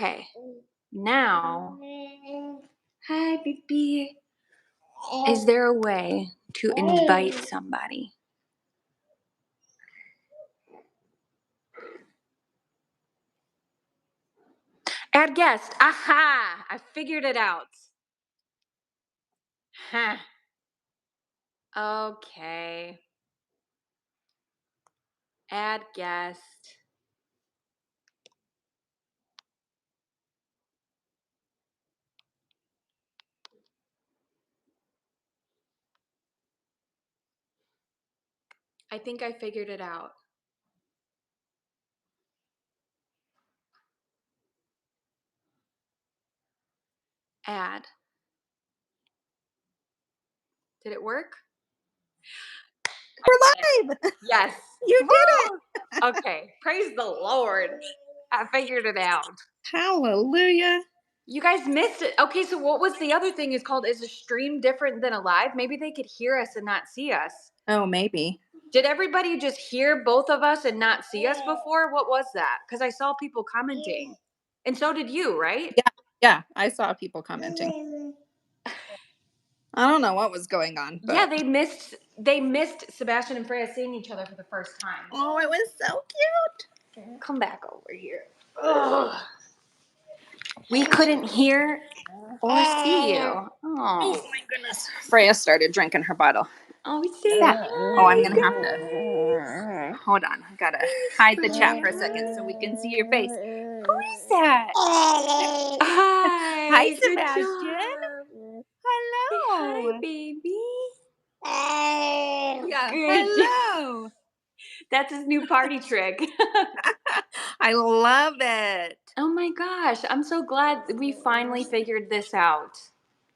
Okay. Now, hi, baby. Is there a way to invite somebody? Add guest. Aha! I figured it out. Huh. Okay. Add guest. I think I figured it out. Add. Did it work? We're live. Yes. You did it. Okay. Praise the Lord. I figured it out. Hallelujah. You guys missed it. Okay, so what was the other thing is called? Is a stream different than a live? Maybe they could hear us and not see us. Oh, maybe. Did everybody just hear both of us and not see us before? What was that? Because I saw people commenting. And so did you, right? Yeah. I saw people commenting. I don't know what was going on. But... Yeah, they missed Sebastian and Freya seeing each other for the first time. Oh, it was so cute. Come back over here. Ugh. We couldn't hear or see you. Oh my goodness. Freya started drinking her bottle. Oh, see. Oh, I'm going to have to. Hold on. I got to hide the chat for a second so we can see your face. Who is that? Hi. Sebastian. Hello. Hi, baby. Yeah. Good Hello. That's his new party trick. I love it. Oh my gosh. I'm so glad we finally figured this out.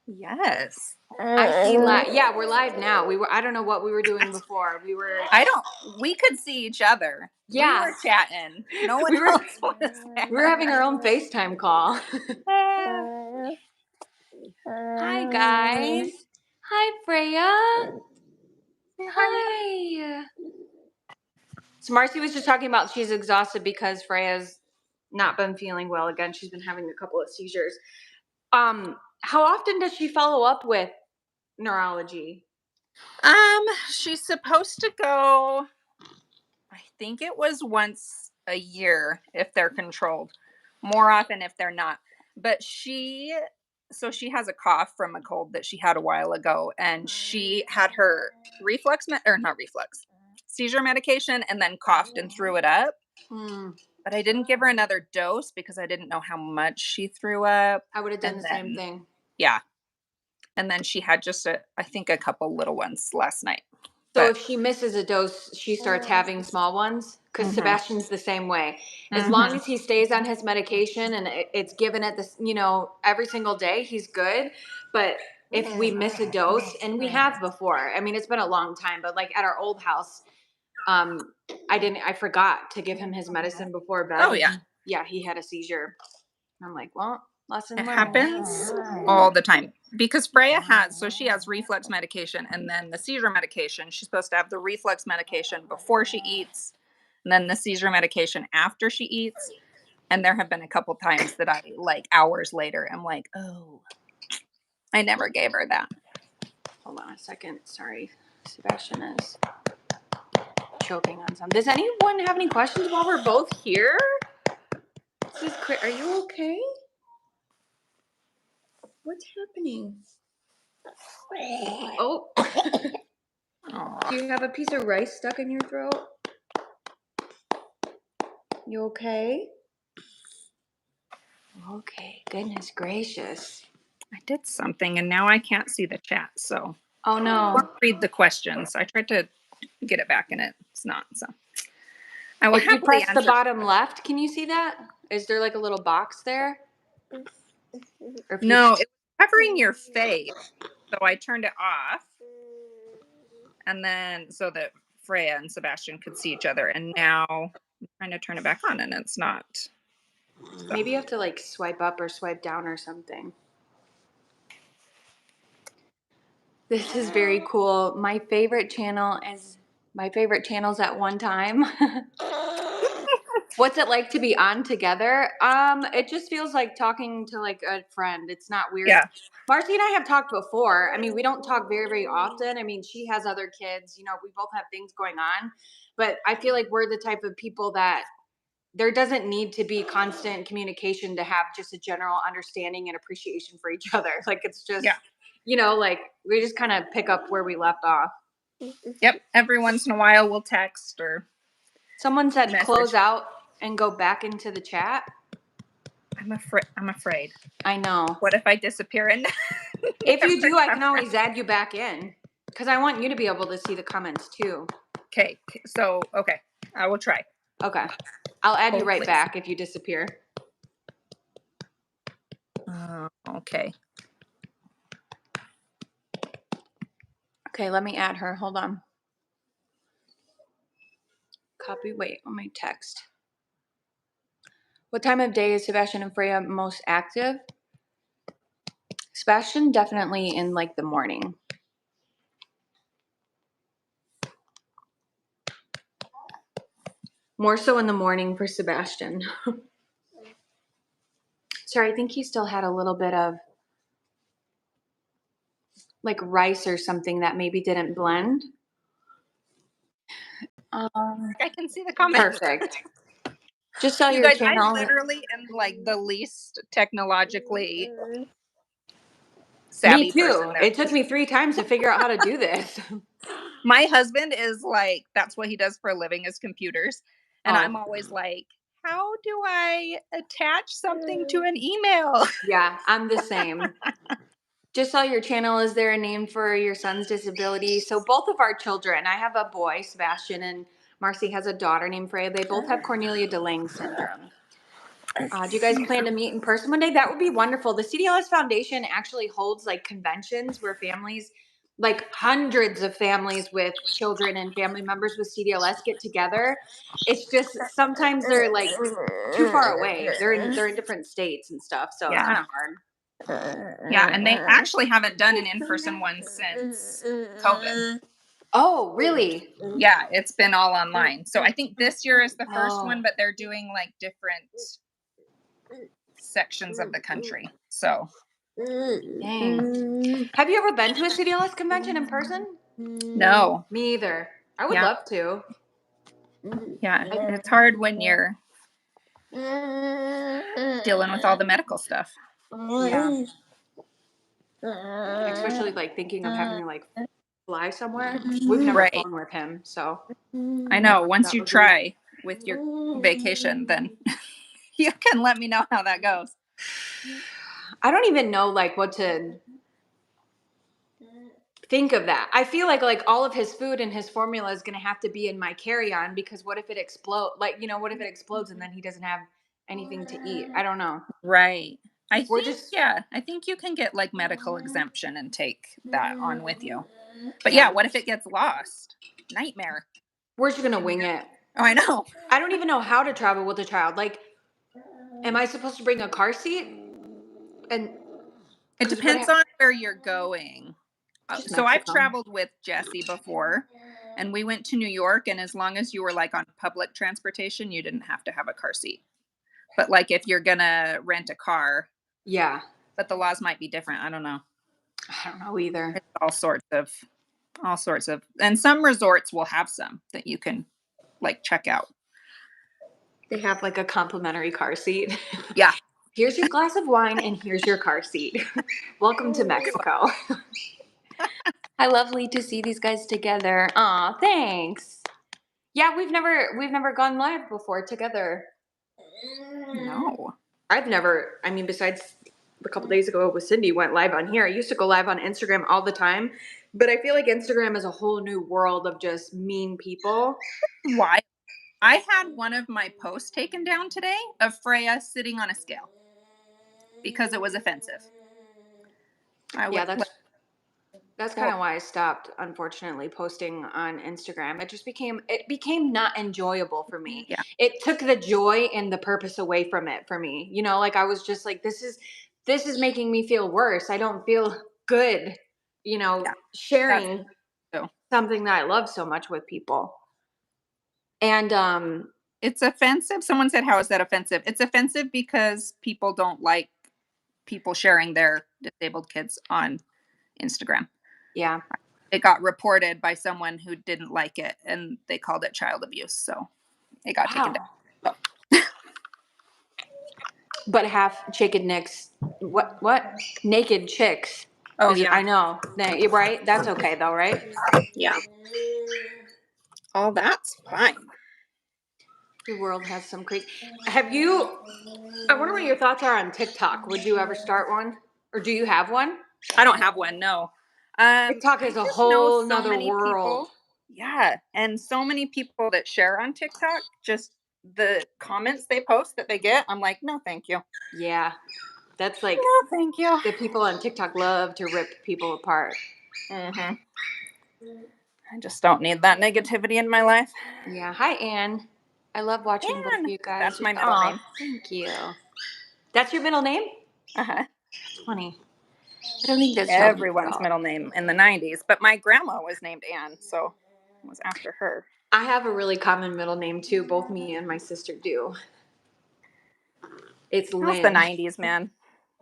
Yes. I see yeah, we're live now. I don't know what we were doing before. We could see each other. Yeah. We were chatting. No one else was there. We were having our own FaceTime call. Hi, guys. Hi, Freya. Hi. So Marci was just talking about she's exhausted because Freya's not been feeling well again. She's been having a couple of seizures. How often does she follow up with neurology? She's supposed to go, I think it was once a year if they're controlled. More often if they're not. But she has a cough from a cold that she had a while ago, and she had her seizure medication and then coughed and threw it up. But I didn't give her another dose because I didn't know how much she threw up. I would have done the same thing. Yeah. And then she had just I think a couple little ones last night. So if she misses a dose, she starts having small ones? Because Sebastian's the same way. As long as he stays on his medication and it's given at this, every single day, he's good. But if we miss a dose, and we have before, I mean, it's been a long time, but like at our old house, I forgot to give him his medicine before bed. Oh, yeah. Yeah, he had a seizure. I'm like, well, lesson learned. It happens all the time because Freya she has reflux medication and then the seizure medication. She's supposed to have the reflux medication before she eats and then the seizure medication after she eats. And there have been a couple times that I, like hours later, I'm like, oh, I never gave her that. Hold on a second. Sorry. Sebastian is choking on something. Does anyone have any questions while we're both here? Are you okay? What's happening? Oh. Do you have a piece of rice stuck in your throat? You okay? Okay. Goodness gracious. I did something and now I can't see the chat. So. Oh no. I won't read the questions. I tried to get it back and it's not. So. I will if you press the bottom left, can you see that? Is there like a little box there? No, it's covering your face. So I turned it off. And then so that Freya and Sebastian could see each other. And now I'm trying to turn it back on and it's not. So. Maybe you have to like swipe up or swipe down or something. This is very cool. My favorite channels at one time What's it like to be on together? It just feels like talking to like a friend. It's not weird. Yeah. Marci and I have talked before. I mean, we don't talk very, very often. I mean, she has other kids, we both have things going on, but I feel like we're the type of people that there doesn't need to be constant communication to have just a general understanding and appreciation for each other. Like it's just, like we just kind of pick up where we left off. Yep. Every once in a while we'll text or someone said message. Close out and go back into the chat. I'm afraid. I know. What if I disappear and if you do, I can always add you back in because I want you to be able to see the comments too. Okay. So, okay. I will try. Okay. I'll add you right back if you disappear. Okay. Okay, let me add her. Hold on. Copy. Wait, let me text. What time of day is Sebastian and Freya most active? Sebastian definitely in like the morning. More so in the morning for Sebastian. Sorry, I think he still had a little bit of like rice or something that maybe didn't blend. I can see the comments. Perfect. Just tell you your guys, channel. I literally am like the least technologically savvy me too. person. It took me 3 times to figure out how to do this. My husband is like, that's what he does for a living is computers. And I'm always like, how do I attach something to an email? Yeah, I'm the same. Just saw your channel. Is there a name for your son's disability? So both of our children, I have a boy, Sebastian, and Marci has a daughter named Freya. They both have Cornelia de Lange syndrome. Do you guys plan to meet in person one day? That would be wonderful. The CDLS Foundation actually holds like conventions where families, like hundreds of families with children and family members with CDLS get together. It's just sometimes they're like too far away. They're in different states and stuff, so it's kind of hard. Yeah, and they actually haven't done an in-person one since COVID. Oh, really? Yeah, it's been all online. So I think this year is the first one, but they're doing like different sections of the country. So, dang. Have you ever been to a CDLS convention in person? No. Me either. I would love to. Yeah, it's hard when you're dealing with all the medical stuff. Yeah. Especially like thinking of having to like fly somewhere. We've never flown with him, so. I know. Once you try with your vacation, then you can let me know how that goes. I don't even know like what to think of that. I feel like all of his food and his formula is going to have to be in my carry-on because what if it explodes? Like, what if it explodes and then he doesn't have anything to eat? I don't know. Right. I think you can get like medical exemption and take that on with you. But yeah, what if it gets lost? Nightmare. We're just going to wing it. Oh, I know. I don't even know how to travel with a child. Like, am I supposed to bring a car seat? And it depends on where you're going. So I've traveled with Jesse before and we went to New York, and as long as you were like on public transportation, you didn't have to have a car seat. But like if you're going to rent a car. Yeah. But the laws might be different. I don't know. I don't know either. It's all sorts of, and some resorts will have some that you can like check out. They have like a complimentary car seat. Yeah. Here's your glass of wine and here's your car seat. Welcome to Mexico. Hi, lovely to see these guys together. Aw, thanks. Yeah, we've never gone live before together. No. Besides a couple days ago with Cindy went live on here. I used to go live on Instagram all the time, but I feel like Instagram is a whole new world of just mean people. Why? I had one of my posts taken down today of Freya sitting on a scale because it was offensive. That's kind of why I stopped, unfortunately, posting on Instagram. It became not enjoyable for me. Yeah. It took the joy and the purpose away from it for me. Like I was just like, this is making me feel worse. I don't feel good, sharing something that I love so much with people. And It's offensive. Someone said, how is that offensive? It's offensive because people don't like people sharing their disabled kids on Instagram. Yeah. It got reported by someone who didn't like it, and they called it child abuse. So it got taken down. So. But half chicken nicks. What? Naked chicks. Oh, yeah. I know. Right? That's okay, though, right? Yeah. Oh, that's fine. The world has some crazy. I wonder what your thoughts are on TikTok. Would you ever start one? Or do you have one? I don't have one, no. TikTok is a just know whole so nother many world. people. Yeah. And so many people that share on TikTok, just the comments they post that they get, I'm like, no, thank you. Yeah. That's like, No, thank you. the people on TikTok love to rip people apart. Mm-hmm. I just don't need that negativity in my life. Yeah. Hi, Anne. I love watching both of you guys. That's my middle name. Thank you. That's your middle name? Uh-huh. That's funny. I don't think that's everyone's middle name in the 90s, but my grandma was named Anne, so it was after her. I have a really common middle name too. Both me and my sister do. It's Lynn. That was the 90s, man.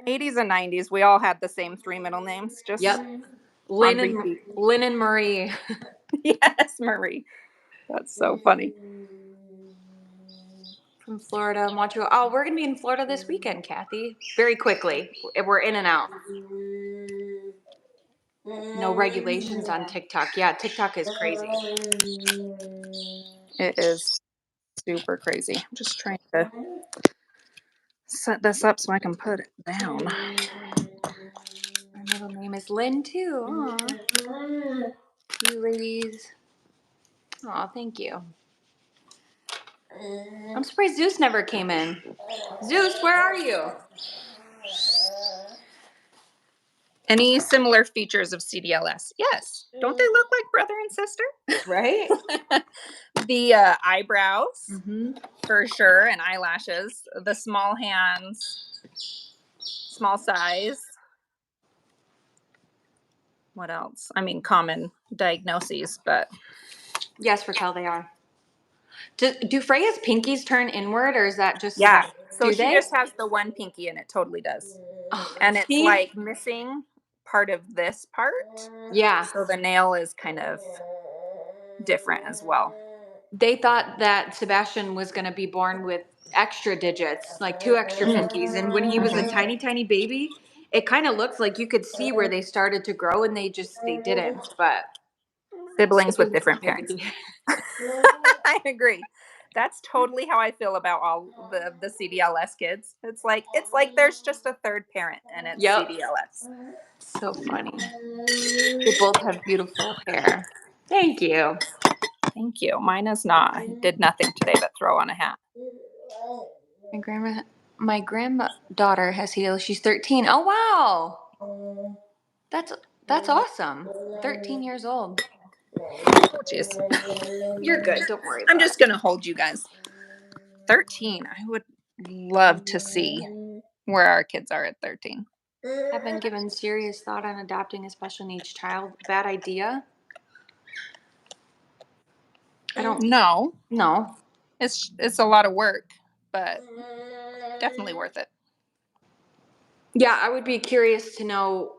80s and 90s, we all had the same 3 middle names. Just Lynn and Marie. Yes, Marie. That's so funny. From Florida, Montreal. Oh, we're going to be in Florida this weekend, Kathy. Very quickly. We're in and out. No regulations on TikTok. Yeah, TikTok is crazy. It is super crazy. I'm just trying to set this up so I can put it down. My middle name is Lynn too. Aww. You ladies. Aw, thank you. I'm surprised Zeus never came in. Zeus, where are you? Any similar features of CDLS? Yes. Don't they look like brother and sister? Right? The eyebrows, for sure, and eyelashes. The small hands, small size. What else? I mean, common diagnoses, but... Yes, Raquel, they are. Do Freya's pinkies turn inward, or is that just... Yeah, so do she they? just has the one pinky, and it totally does. Oh, and it's like missing part of this part. Yeah. So the nail is kind of different as well. They thought that Sebastian was going to be born with extra digits, like 2 extra pinkies. And when he was a tiny, tiny baby, it kind of looks like you could see where they started to grow, and they didn't. But siblings with different parents. I agree. That's totally how I feel about all the CDLS kids. It's like there's just a third parent, and it's CDLS. So funny. They both have beautiful hair. Thank you. Thank you. Mine is not. I did nothing today but throw on a hat. My granddaughter has healed. She's 13. Oh wow. That's awesome. 13 years old. Oh, jeez. You're good. Don't worry. I'm just gonna hold you guys. 13. I would love to see where our kids are at 13. Have been given serious thought on adopting a special needs child. Bad idea? I don't know. No. It's a lot of work, but definitely worth it. Yeah, I would be curious to know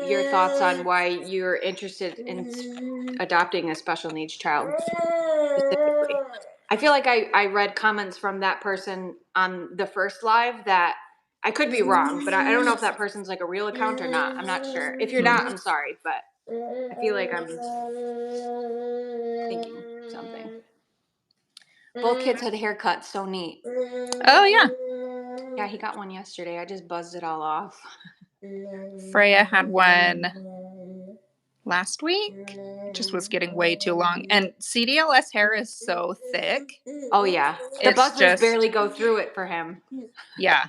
your thoughts on why you're interested in adopting a special needs child specifically. I feel like I read comments from that person on the first live that I could be wrong, but I don't know if that person's like a real account or not. I'm not sure. If you're not, I'm sorry, but I feel like I'm thinking something. Both kids had haircuts, so neat. Oh, yeah. Yeah, he got one yesterday. I just buzzed it all off. Freya had one last week. It just was getting way too long. And CDLS hair is so thick. Oh, yeah. The buzzers barely go through it for him. Yeah.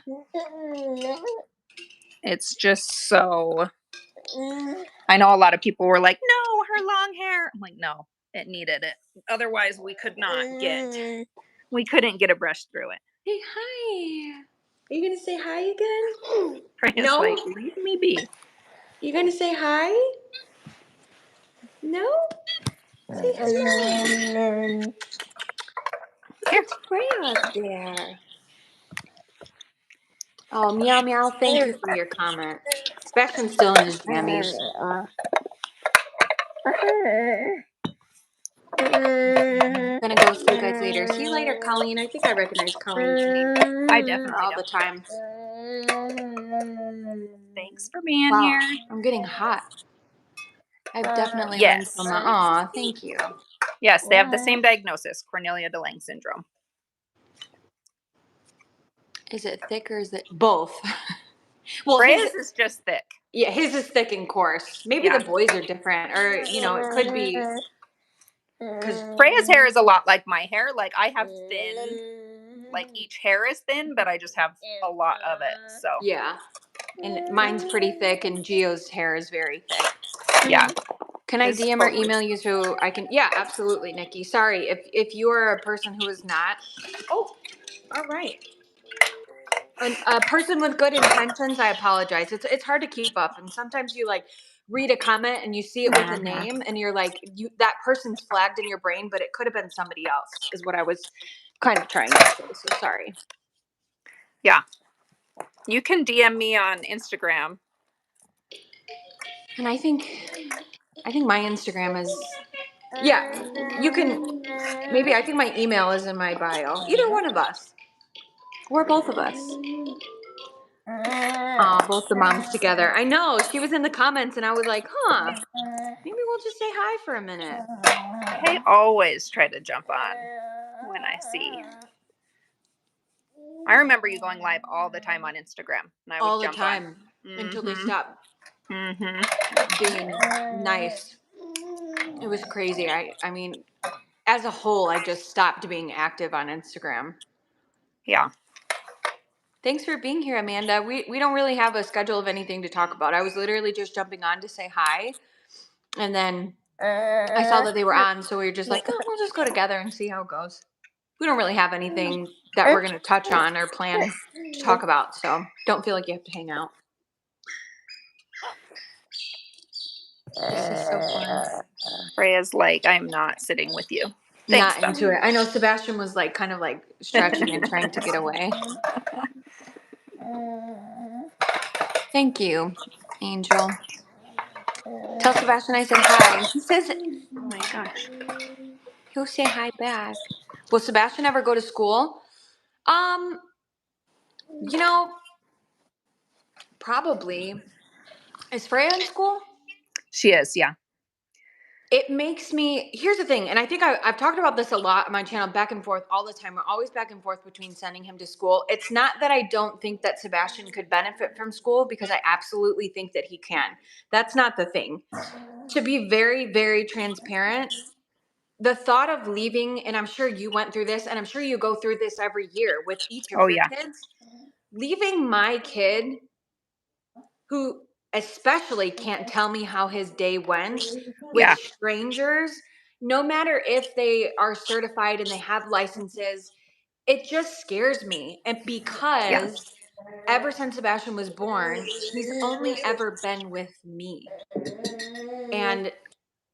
It's just so... I know a lot of people were like, no, her long hair. I'm like, no, it needed it. Otherwise, we couldn't get a brush through it. Hey, hi. Are you going to say hi again? Freya's like, leave me be. You going to say hi? No? Say hi. Here. Freya up there. Oh, meow meow, thank you for your comment. Sebastian's still in his jammies. I'm gonna go see you guys later. See you later, Colleen. I think I recognize Colleen's name I definitely all do. the time. Thanks for being Wow, here. I'm getting hot. I've definitely learned Yes. so much. Aw, thank you. Yes, they have the same diagnosis, Cornelia de Lange syndrome. Is it thick or is it both? Well, Freya's is just thick. Yeah, his is thick and coarse. Maybe the boys are different, or it could be because Freya's hair is a lot like my hair. Like I have thin, like each hair is thin, but I just have a lot of it. So yeah, and mine's pretty thick, and Gio's hair is very thick. yeah. Can I DM or email you so I can? Yeah, absolutely, Nikki. Sorry if you are a person who is not. Oh, all right. A person with good intentions, I apologize. It's hard to keep up, and sometimes you like read a comment and you see it with a name, and you're like, that person's flagged in your brain, but it could have been somebody else. Is what I was kind of trying to say. So sorry. Yeah, you can DM me on Instagram. And I think my Instagram is you can maybe I think my email is in my bio. Either one of us. Or both of us. Both the moms together. I know. She was in the comments and I was like, huh. Maybe we'll just say hi for a minute. They always try to jump on when I see. I remember you going live all the time on Instagram. And I would All the jump time. on. Until they stopped Mm-hmm. being nice. It was crazy. I mean, as a whole, I just stopped being active on Instagram. Yeah. Thanks for being here, Amanda. We don't really have a schedule of anything to talk about. I was literally just jumping on to say hi. And then I saw that they were on, so we were just like, oh, we'll just go together and see how it goes. We don't really have anything that we're going to touch on or plan to talk about, so don't feel like you have to hang out. This is so fun. Freya's like, I'm not sitting with you. Thanks, Not into it. I know Sebastian was like kind of like stretching and trying to get away. Thank you, Angel. Tell Sebastian I said hi. He says, oh my gosh. He'll say hi back. Will Sebastian ever go to school? You know, probably. Is Freya in school? She is, yeah. It makes me, here's the thing, and I think I've talked about this a lot on my channel, back and forth all the time. We're always back and forth between sending him to school. It's not that I don't think that Sebastian could benefit from school, because I absolutely think that he can. That's not the thing. To be very, very transparent, the thought of leaving, and I'm sure you went through this, and I'm sure you go through this every year with each of your kids, leaving my kid, who especially can't tell me how his day went, with strangers, no matter if they are certified and they have licenses, it just scares me. And because ever since Sebastian was born, he's only ever been with me. And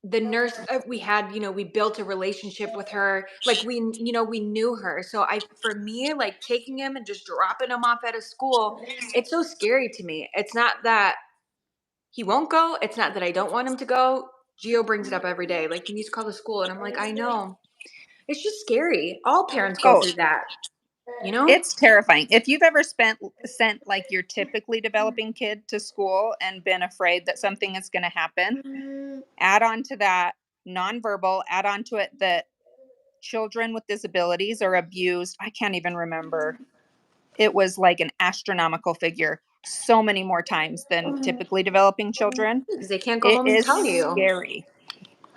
the nurse we had, we built a relationship with her. Like we knew her. So for me, like taking him and just dropping him off at a school, it's so scary to me. It's not that he won't go. It's not that I don't want him to go. Gio brings it up every day. Like, you need to call the school. And I'm like, I know. It's just scary. All parents go through that. It's terrifying. If you've ever sent like your typically developing kid to school and been afraid that something is going to happen, add on to that nonverbal, add on to it that children with disabilities are abused. I can't even remember. It was like an astronomical figure, so many more times than typically developing children. Because they can't go home and tell you. Scary.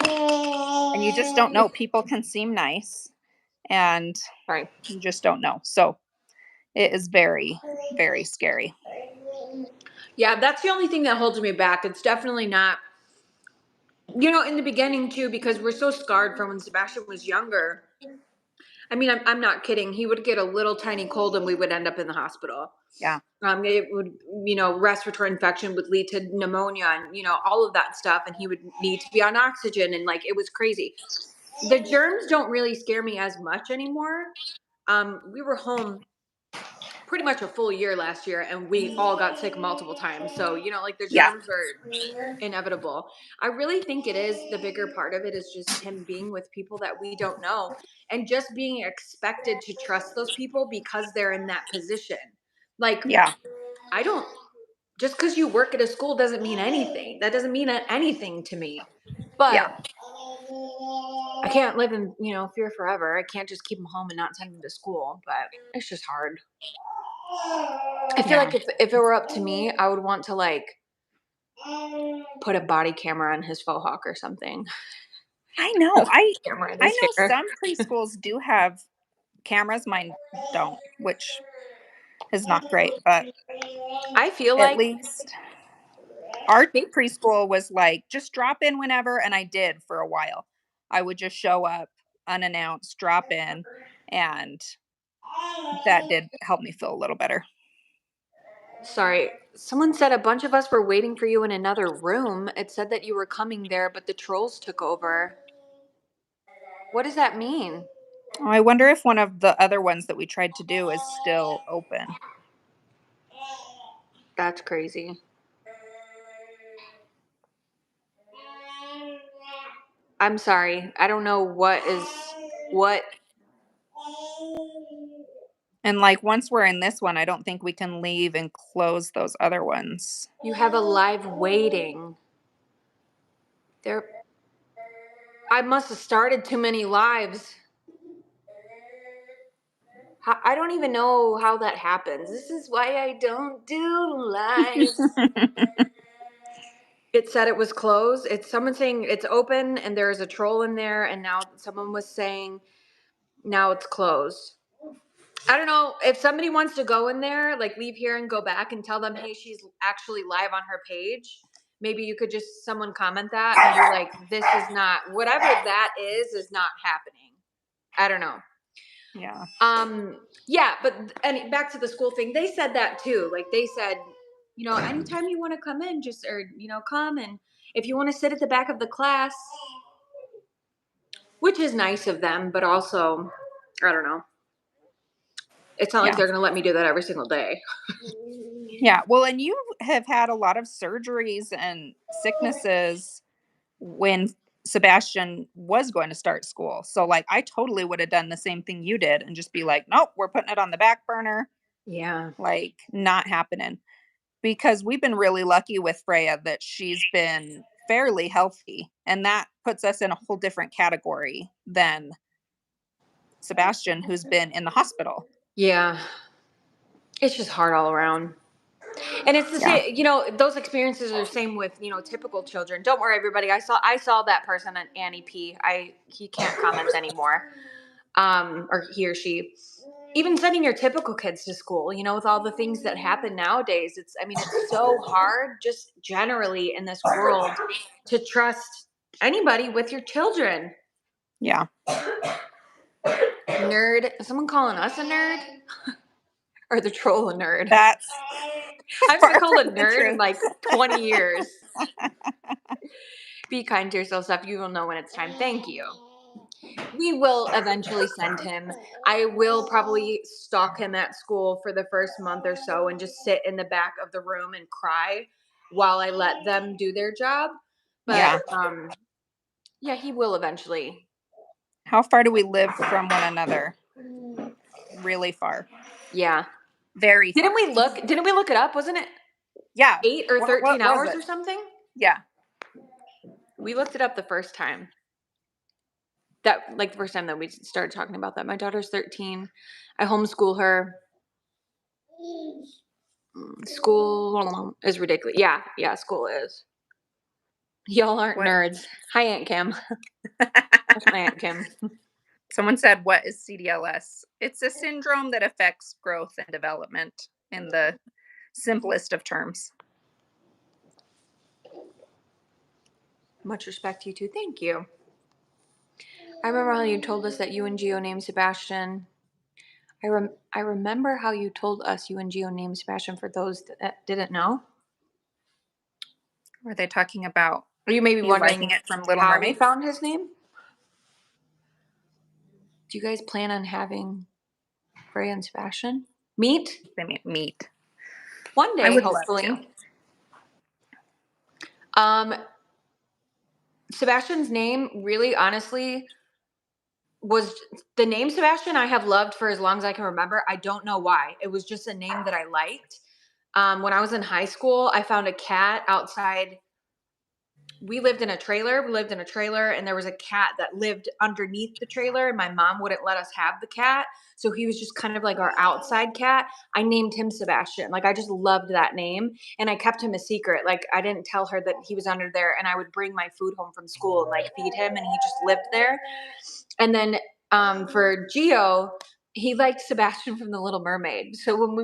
And you just don't know. People can seem nice, and you just don't know. So it is very, very scary. Yeah, that's the only thing that holds me back. It's definitely not, in the beginning too, because we're so scarred from when Sebastian was younger. I mean, I'm not kidding. He would get a little tiny cold and we would end up in the hospital. Yeah. It would, respiratory infection would lead to pneumonia and, all of that stuff. And he would need to be on oxygen. And like, it was crazy. The germs don't really scare me as much anymore. We were home pretty much a full year last year, and we all got sick multiple times. So, like the Yeah. germs are inevitable. I really think it is the bigger part of it is just him being with people that we don't know and just being expected to trust those people because they're in that position. Like, Yeah. I don't, just because you work at a school doesn't mean anything. That doesn't mean anything to me. But Yeah. I can't live in, fear forever. I can't just keep them home and not send them to school. But it's just hard. I feel like if it were up to me, I would want to put a body camera on his faux hawk or something. I know. I His know hair. some preschools do have cameras. Mine don't, which is not great, but I feel at like least our preschool was like, just drop in whenever. And I did for a while. I would just show up unannounced, drop in, and that did help me feel a little better. Sorry, someone said a bunch of us were waiting for you in another room. It said that you were coming there, but the trolls took over. What does that mean? I wonder if one of the other ones that we tried to do is still open. That's crazy. I'm sorry. I don't know what. And like once we're in this one, I don't think we can leave and close those other ones. You have a live waiting. I must have started too many lives. I don't even know how that happens. This is why I don't do lives. It said it was closed. It's someone saying it's open and there's a troll in there, and now someone was saying now it's closed. I don't know if somebody wants to go in there, leave here and go back and tell them, hey, she's actually live on her page. Maybe you could just someone comment that and be like, this is not, whatever that is not happening. I don't know. Yeah. Yeah, but and back to the school thing, they said that too. They said, anytime you want to come in, just come, and if you want to sit at the back of the class, which is nice of them, but also, I don't know. It's not like they're going to let me do that every single day. Yeah. Well, and you have had a lot of surgeries and sicknesses when Sebastian was going to start school. So I totally would have done the same thing you did and just be like, nope, we're putting it on the back burner. Yeah. Not happening. Because we've been really lucky with Freya that she's been fairly healthy. And that puts us in a whole different category than Sebastian, who's been in the hospital. Yeah. It's just hard all around. And it's the same, those experiences are the same with, typical children. Don't worry, everybody. I saw that person on Annie P. He can't comment anymore. Or he or she. Even sending your typical kids to school, with all the things that happen nowadays, it's so hard just generally in this world to trust anybody with your children. Yeah. Nerd. Is someone calling us a nerd? Or the troll a nerd? That's I haven't been called a nerd in 20 years. Be kind to yourself, Steph. You will know when it's time. Thank you. We will eventually send him. I will probably stalk him at school for the first month or so and just sit in the back of the room and cry while I let them do their job. But yeah, he will eventually. How far do we live from one another? Really far. Yeah. Very far. Didn't we look it up? Wasn't it? Yeah. 8 or 13 what was hours it? or something? Yeah. We looked it up the first time. That the first time that we started talking about that. My daughter's 13. I homeschool her. School is ridiculous. Yeah, school is. Y'all aren't nerds. Hi, Aunt Kim. That's my Aunt Kim. Someone said, what is CDLS? It's a syndrome that affects growth and development in the simplest of terms. Much respect to you too. Thank you. I remember how you told us that you and Gio named Sebastian. I remember how you told us you and Gio named Sebastian for those that didn't know. Were they talking about Are you maybe wondering liking it from Little how Mermaid? we found his name? Do you guys plan on having Freya and Sebastian meet? They meet. One day, I would hopefully. love Sebastian's name, really, honestly, was the name Sebastian I have loved for as long as I can remember. I don't know why. It was just a name that I liked. When I was in high school, I found a cat outside. We lived in a trailer. And there was a cat that lived underneath the trailer, and my mom wouldn't let us have the cat. So he was just kind of like our outside cat. I named him Sebastian. Like, I just loved that name, and I kept him a secret. Like, I didn't tell her that he was under there, and I would bring my food home from school and like feed him, and he just lived there. And then for Gio, he liked Sebastian from The Little Mermaid. So when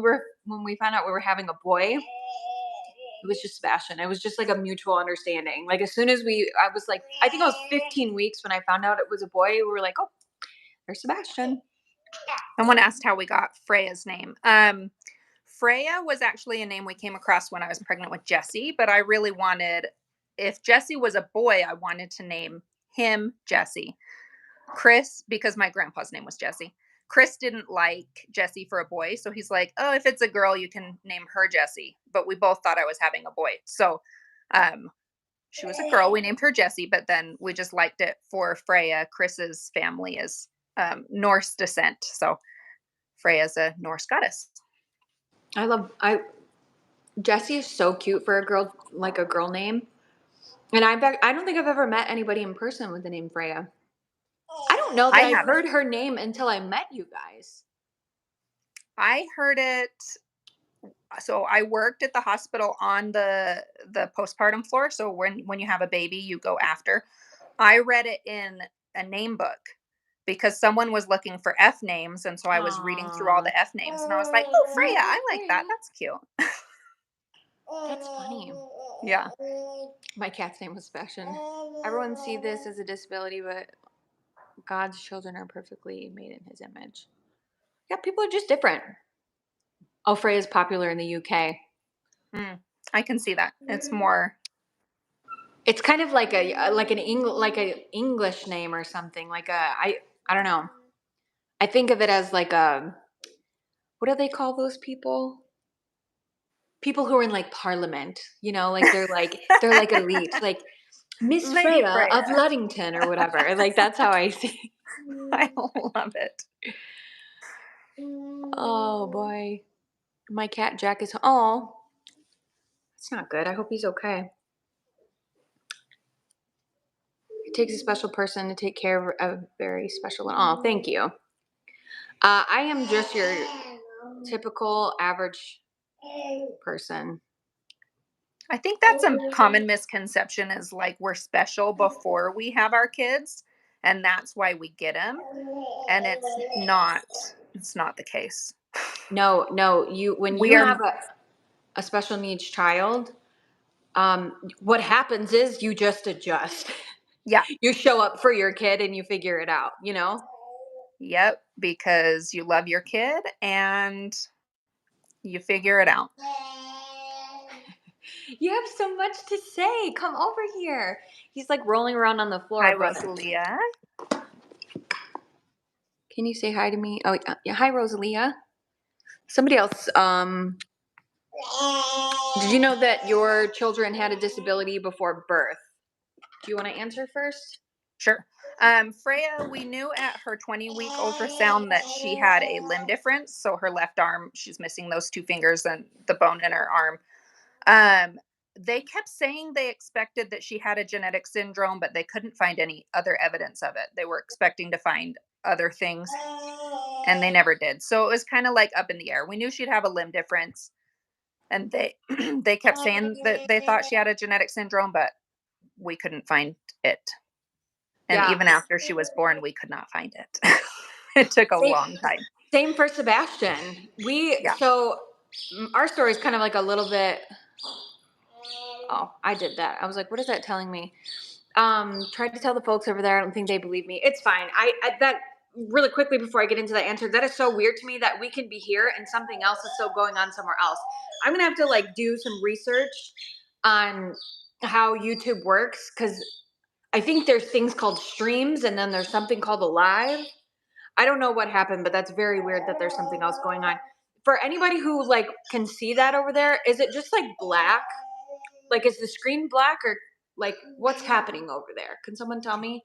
we found out we were having a boy, it was just Sebastian. It was just like a mutual understanding. Like, as soon as I was like, I think I was 15 weeks when I found out it was a boy. We were like, oh, there's Sebastian. Someone asked how we got Freya's name. Freya was actually a name we came across when I was pregnant with Jesse, but I really wanted, if Jesse was a boy, I wanted to name him Jesse. Chris, because my grandpa's name was Jesse. Chris didn't like Jesse for a boy, so he's like, oh, if it's a girl, you can name her Jesse. But we both thought I was having a boy. So she was a girl. We named her Jesse, but then we just liked it for Freya. Chris's family is Norse descent. So Freya's a Norse goddess. Jessie is so cute for a girl name. And I don't think I've ever met anybody in person with the name Freya. I don't know that I've heard her name until I met you guys. I heard it. So I worked at the hospital on the postpartum floor. So when you have a baby, you go after. I read it in a name book because someone was looking for F names. And so I was reading through all the F names and I was like, oh, Freya, I like that. That's cute. That's funny. Yeah. My cat's name was Sebastian. Everyone see this as a disability, but God's children are perfectly made in his image. Yeah, people are just different. Oh, Freya is popular in the UK. I can see that. It's more. It's kind of like an English name or something. I don't know. I think of it as like what do they call those people? People who are in like Parliament, like they're like elite, like Miss Freya of Luddington or whatever. Like, that's how I see. I love it. Oh boy, my cat Jack is. Oh, it's not good. I hope he's okay. It takes a special person to take care of a very special one. Oh, thank you. I am just your typical average person. I think that's a common misconception is like we're special before we have our kids and that's why we get them. And it's not the case. No, when you have a special needs child, what happens is you just adjust. Yeah. You show up for your kid and you figure it out, Yep, because you love your kid and you figure it out. You have so much to say. Come over here. He's like rolling around on the floor. Hi, Rosalia. Can you say hi to me? Oh, yeah. Hi, Rosalia. Somebody else. Did you know that your children had a disability before birth? Do you want to answer first? Sure. Freya, we knew at her 20-week ultrasound that she had a limb difference. So her left arm, she's missing those two fingers and the bone in her arm. They kept saying they expected that she had a genetic syndrome, but they couldn't find any other evidence of it. They were expecting to find other things and they never did. So it was kind of like up in the air. We knew she'd have a limb difference and they kept saying that they thought she had a genetic syndrome, but we couldn't find it. And even after she was born, we could not find it. It took a long time. Same for Sebastian. So our story is kind of like a little bit. Oh, I did that. I was like, what is that telling me? Tried to tell the folks over there. I don't think they believe me. It's fine. That really quickly before I get into that answer, that is so weird to me that we can be here and something else is still going on somewhere else. I'm going to have to do some research on how YouTube works, because I think there's things called streams and then there's something called a live. I don't know what happened, but that's very weird that there's something else going on. For anybody who like can see that over there, is it just like black? Like, is the screen black or like what's happening over there? Can someone tell me?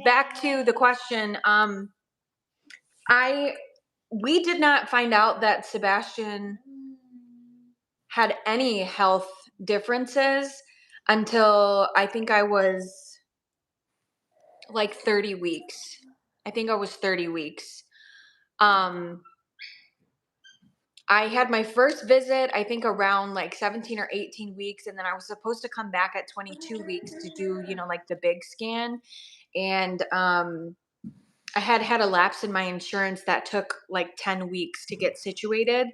Back to the question. We did not find out that Sebastian had any health differences until I think I was like 30 weeks. I think I was 30 weeks. I had my first visit, I think around like 17 or 18 weeks. And then I was supposed to come back at 22 weeks to do, like the big scan. And I had a lapse in my insurance that took like 10 weeks to get situated.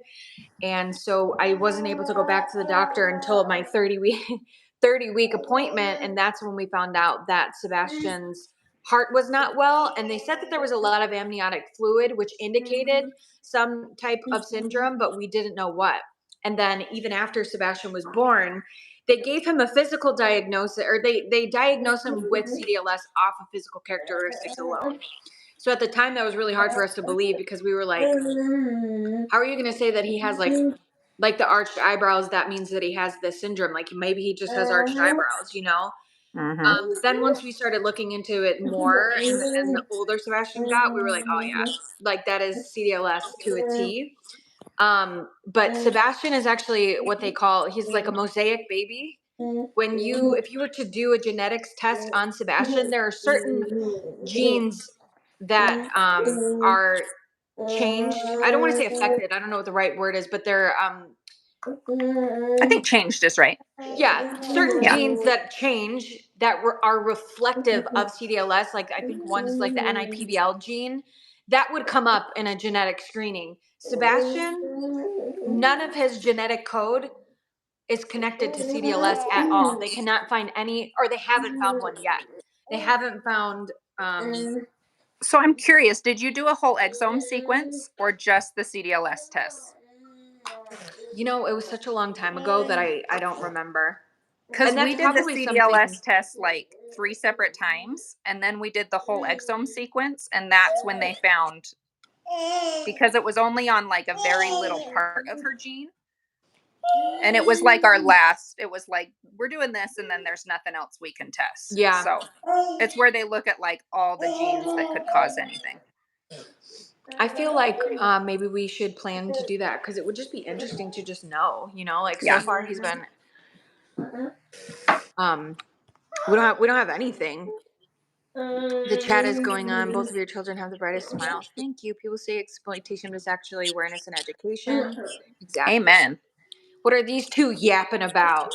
And so I wasn't able to go back to the doctor until my 30-week appointment. And that's when we found out that Sebastian's heart was not well. And they said that there was a lot of amniotic fluid, which indicated some type of syndrome, but we didn't know what. And then even after Sebastian was born, they gave him a physical diagnosis, or they diagnosed him with CDLS off of physical characteristics alone. So at the time, that was really hard for us to believe, because we were like, how are you going to say that he has like the arched eyebrows? That means that he has this syndrome. Like maybe he just has arched eyebrows, Then once we started looking into it more, and the older Sebastian got, we were like, oh yeah, like that is CDLS to a T. But Sebastian is actually what they call, he's like a mosaic baby. If you were to do a genetics test on Sebastian, there are certain genes that are changed. I don't want to say affected. I don't know what the right word is, but they're I think changed is right. Yeah, certain genes that change that are reflective of CDLS. Like I think one's like the NIPBL gene that would come up in a genetic screening. Sebastian, none of his genetic code is connected to CDLS at all. They cannot find any, or they haven't found one yet. They haven't found. So I'm curious, did you do a whole exome sequence or just the CDLS tests? It was such a long time ago that I don't remember. Because we did the CDLS test like 3 separate times, and then we did the whole exome sequence, and that's when they found, because it was only on like a very little part of her gene. And it was like it was like, we're doing this and then there's nothing else we can test. Yeah. So it's where they look at like all the genes that could cause anything. I feel like maybe we should plan to do that, because it would just be interesting to just know, so far he's been, we don't have anything. The chat is going on. Both of your children have the brightest smiles. Thank you. People say exploitation is actually awareness and education. Exactly. Amen. What are these two yapping about?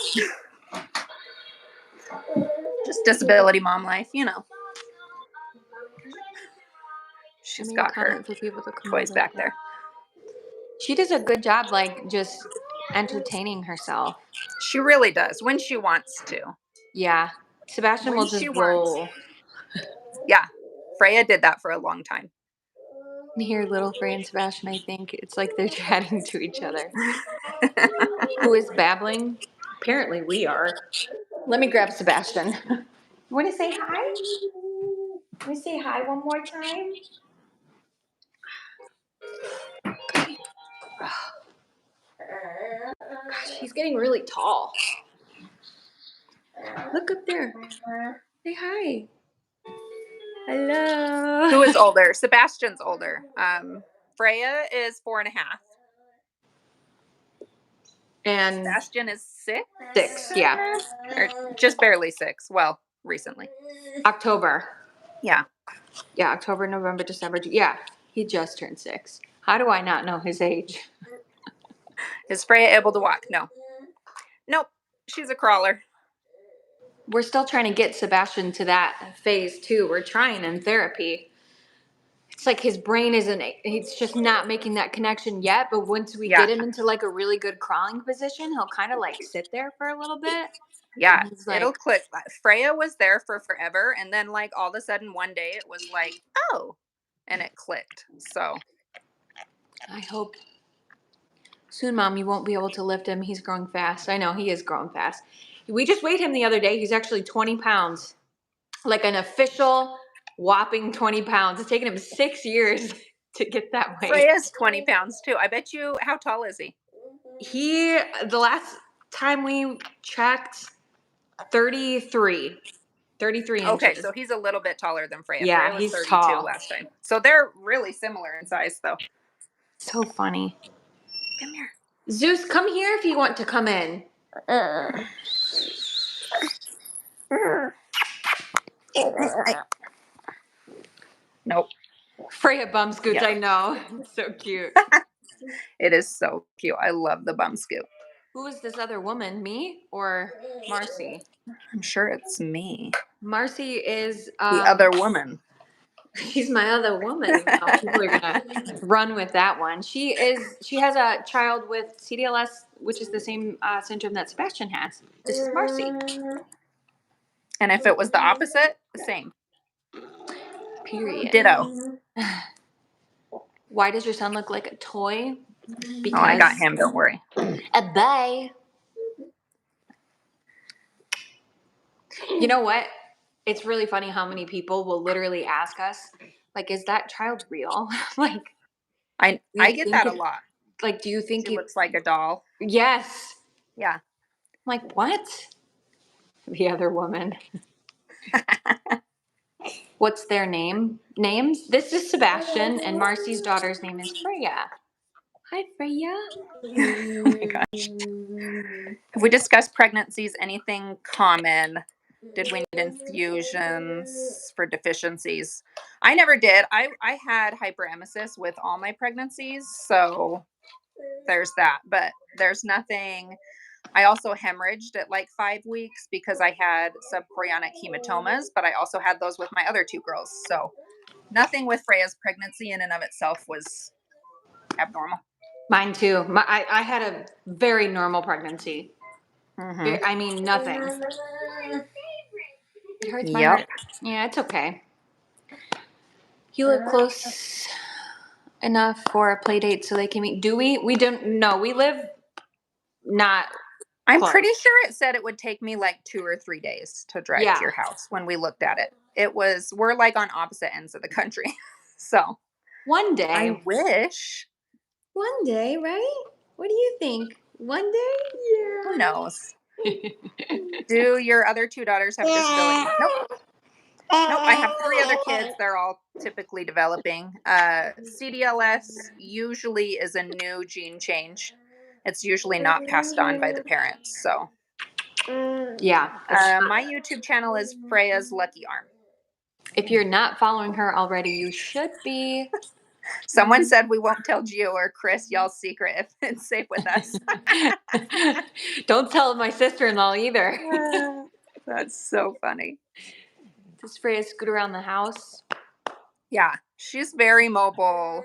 Just disability mom life, She's got her for people to come toys back there. She does a good job, like just entertaining herself. She really does when she wants to. Yeah. Sebastian will just roll. Yeah. Freya did that for a long time. Here, little Freya and Sebastian, I think it's like they're chatting to each other. Who is babbling? Apparently we are. Let me grab Sebastian. You want to say hi? Want to say hi one more time? Okay. Gosh, he's getting really tall. Look up there. Say hi. Hello. Who is older? Sebastian's older. Freya is 4.5. And Sebastian is 6? 6, yeah. Or just barely 6. Well, recently. October. Yeah. Yeah, October, November, December. Yeah, he just turned 6. How do I not know his age? Is Freya able to walk? No. Nope. She's a crawler. We're still trying to get Sebastian to that phase too. We're trying in therapy. It's like his brain he's just not making that connection yet. But once we get him into like a really good crawling position, he'll kind of like sit there for a little bit. Yeah, it'll click. Freya was there for forever. And then like all of a sudden one day it was like, oh, and it clicked. So I hope soon, Mom, you won't be able to lift him. He's growing fast. I know he is growing fast. We just weighed him the other day. He's actually 20 pounds, like an official whopping 20 pounds. It's taken him 6 years to get that weight. Freya's 20 pounds too. I bet you, how tall is he? The last time we checked, 33 inches. Okay, so he's a little bit taller than Freya. Yeah, Freya was he's 32 tall. last time. So they're really similar in size, though. So funny. Come here. Zeus, come here if you want to come in. Nope. Freya bum scoots, Yeah. I know. It's so cute. It is so cute. I love the bum scoop. Who is this other woman? Me or Marci? I'm sure it's me. Marci is The other woman. She's my other woman. Oh, people are gonna run with that one. She has a child with CDLS, which is the same syndrome that Sebastian has. This is Marci. And if it was the opposite, the same. Period. Ditto. Why does your son look like a toy? Because I got him. Don't worry. Bye. You know what? It's really funny how many people will literally ask us, like, is that child real? Like, I get that a lot. Like, do you think He looks like a doll? Yes. Yeah. I'm like, what? The other woman. What's their names? This is Sebastian, and Marci's daughter's name is Freya. Hi, Freya. Oh my gosh. Have we discussed pregnancies? Anything common? Did we need infusions for deficiencies? I never did. I had hyperemesis with all my pregnancies, so there's that. But there's nothing. I also hemorrhaged at like 5 weeks because I had subchorionic hematomas, but I also had those with my other 2 girls. So nothing with Freya's pregnancy in and of itself was abnormal. Mine too. I had a very normal pregnancy. Mm-hmm. I mean, nothing. It hurts my Yep. heart. Yeah, it's okay. You live close enough for a play date so they can meet. Do we? We don't. No, we live not. I'm close. pretty sure it said it would take me like 2 or 3 days to drive to your house when we looked at it. We're like on opposite ends of the country. So one day. I wish. One day, right? What do you think? One day? Yeah. Who knows? Do your other 2 daughters have disabilities? Nope. Nope. I have 3 other kids. They're all typically developing. CDLS usually is a new gene change. It's usually not passed on by the parents. So Yeah. my YouTube channel is Freya's Lucky Arm. If you're not following her already, you should be. Someone said we won't tell Gio or Chris y'all's secret if it's safe with us. Don't tell my sister-in-law either. That's so funny. Does Freya scoot around the house? Yeah, she's very mobile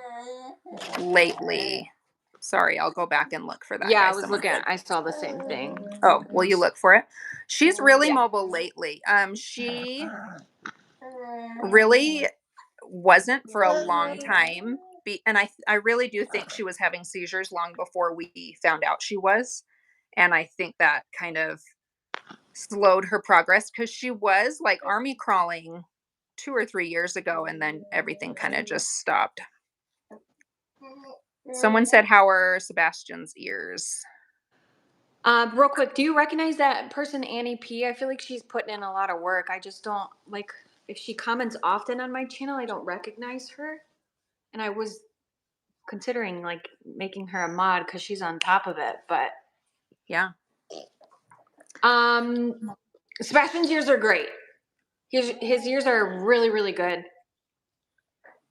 lately. Sorry, I'll go back and look for that. Yeah, I was looking I saw the same thing. Oh, will you look for it? She's really mobile lately. She really wasn't for a long time. And I really do think she was having seizures long before we found out she was. And I think that kind of slowed her progress because she was like army crawling 2 or 3 years ago, and then everything kind of just stopped. Someone said, how are Sebastian's ears? Real quick, do you recognize that person, Annie P? I feel like she's putting in a lot of work. I just don't, like, if she comments often on my channel, I don't recognize her. And I was considering, like, making her a mod because she's on top of it, but. Yeah. Sebastian's ears are great. His ears are really, really good.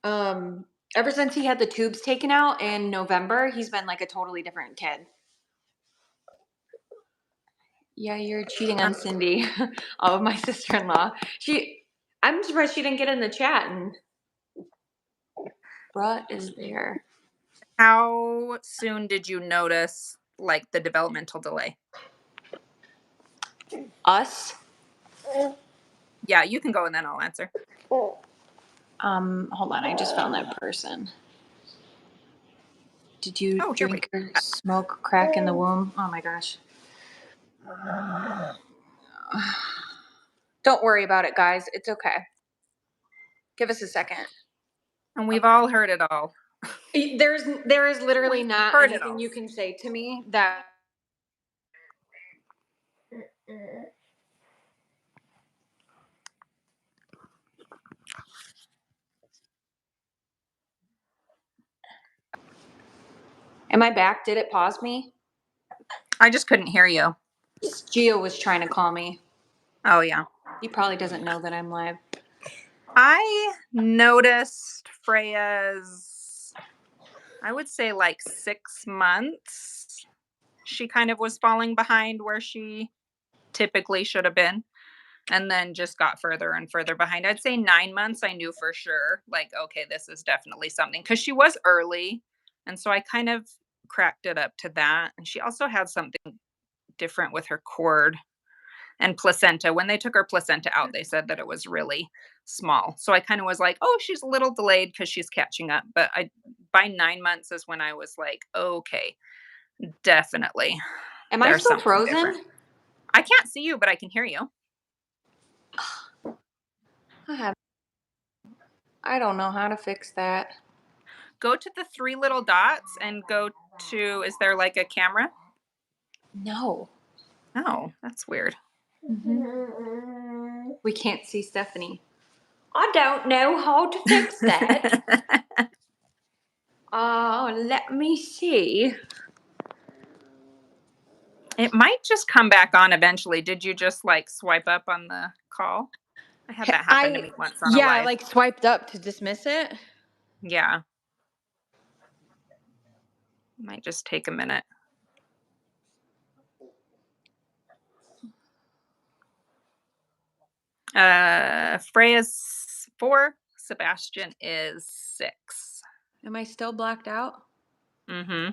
Ever since he had the tubes taken out in November, he's been like a totally different kid. Yeah, you're cheating on Cindy. Oh, my sister-in-law. I'm surprised she didn't get in the chat. And Bruh is there. How soon did you notice like the developmental delay? Us? Yeah, you can go and then I'll answer. Hold on, I just found that person. Did you drink or smoke crack in the womb? Oh my gosh. Don't worry about it, guys. It's okay. Give us a second. And we've all heard it all. There is literally not Heard it anything all. you can say to me that. Am I back? Did it pause me? I just couldn't hear you. Gio was trying to call me. Oh, yeah. He probably doesn't know that I'm live. I noticed Freya's, I would say like 6 months. She kind of was falling behind where she typically should have been. And then just got further and further behind. I'd say 9 months, I knew for sure, like, okay, this is definitely something. Because she was early. And so I kind of cracked it up to that. And she also had something different with her cord and placenta. When they took her placenta out, they said that it was really small. So I kind of was like, oh, she's a little delayed because she's catching up. But by 9 months is when I was like, okay, definitely. Am I still frozen? Different. I can't see you, but I can hear you. I don't know how to fix that. Go to the 3 little dots and go to, is there like a camera? No. Oh, that's weird. Mm-hmm. We can't see Stephanie. I don't know how to fix that. Let me see. It might just come back on eventually. Did you just like swipe up on the call? I had that happen to me once on a live. Yeah, like swiped up to dismiss it. Yeah. Might just take a minute. Freya's 4. Sebastian is 6. Am I still blacked out? Mm-hmm.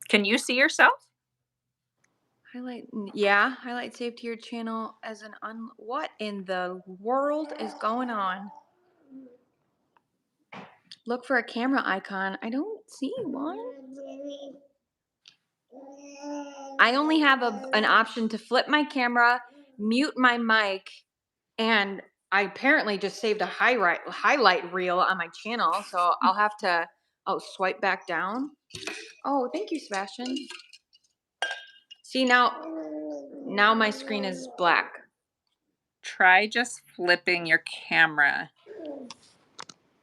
Can you see yourself? Highlight saved to your channel as an what in the world is going on? Look for a camera icon. I don't see one. I only have an option to flip my camera, mute my mic, and I apparently just saved a highlight reel on my channel, so I'll have to swipe back down. Oh, thank you, Sebastian. See, now my screen is black. Try just flipping your camera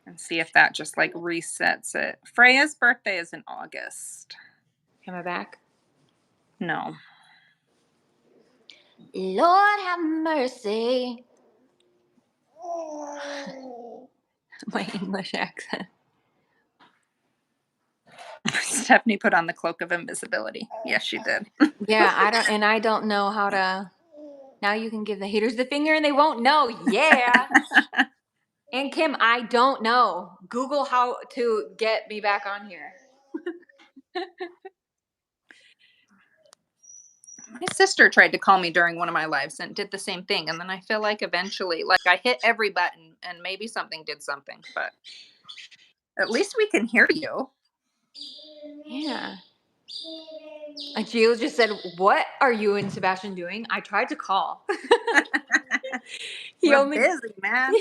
and see if that just like resets it. Freya's birthday is in August. Am I back? No. Lord have mercy. My English accent. Stephanie put on the cloak of invisibility. Yes, she did. Yeah, I don't know how to. Now you can give the haters the finger and they won't know. Yeah. And Kim, I don't know. Google how to get me back on here. My sister tried to call me during one of my lives and did the same thing. And then I feel like eventually, like I hit every button and maybe something did something, but at least we can hear you. Yeah. And Gio just said, "What are you and Sebastian doing?" I tried to call. We're busy, man.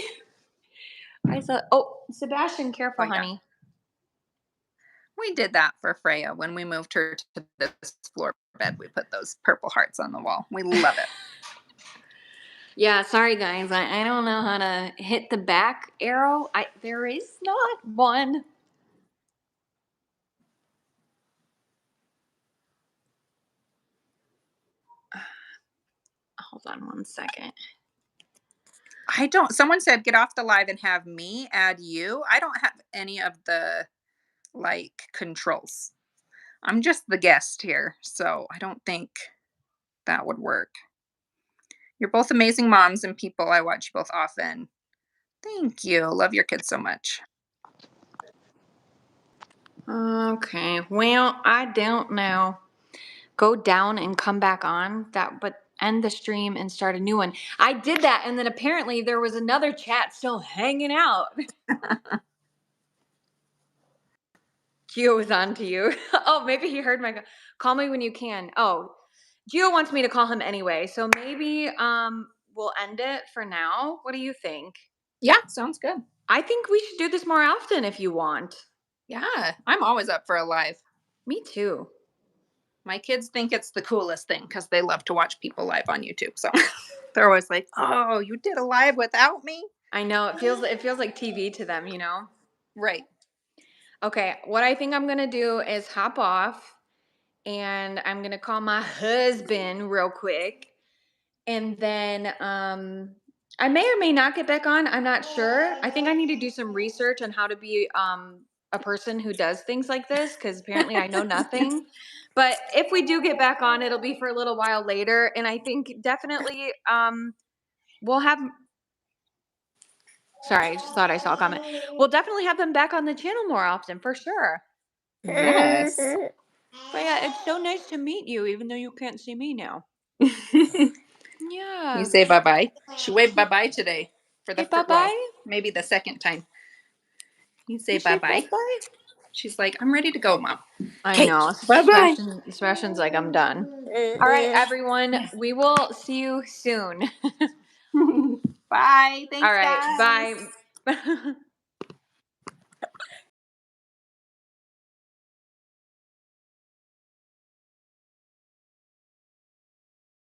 I thought, oh, Sebastian, careful, honey. We did that for Freya when we moved her to this floor bed. We put those purple hearts on the wall. We love it. Yeah, sorry guys. I don't know how to hit the back arrow. There is not one. Hold on one second. Someone said get off the live and have me add you. I don't have any of the like controls. I'm just the guest here, so I don't think that would work. You're both amazing moms and people. I watch you both often. Thank you. Love your kids so much. Okay. Well, I don't know. Go down and come back on that, but end the stream and start a new one. I did that, and then apparently there was another chat still hanging out. Gio was on to you. Oh, maybe he heard my call me when you can. Oh, Gio wants me to call him anyway, so maybe we'll end it for now. What do you think? Yeah, sounds good. I think we should do this more often if you want. Yeah, I'm always up for a live. Me too. My kids think it's the coolest thing because they love to watch people live on YouTube. So they're always like, "Oh, you did a live without me?" I know it feels like TV to them, you know. Right. Okay, what I think I'm gonna do is hop off, and I'm gonna call my husband real quick, and then I may or may not get back on. I'm not sure. I think I need to do some research on how to be a person who does things like this, because apparently I know nothing. But if we do get back on, it'll be for a little while later, and I think definitely we'll have. Sorry, I just thought I saw a comment. We'll definitely have them back on the channel more often, for sure. Yes. But yeah, it's so nice to meet you, even though you can't see me now. Yeah. You say bye-bye. She waved bye-bye today for the Hey, bye-bye. maybe the second time. You say You say bye-bye. bye-bye. She's like, I'm ready to go, Mom. I Okay, know. bye-bye. Sebastian's like, I'm done. All right, everyone. Yes. We will see you soon. Bye. Thanks, All right. guys. Bye.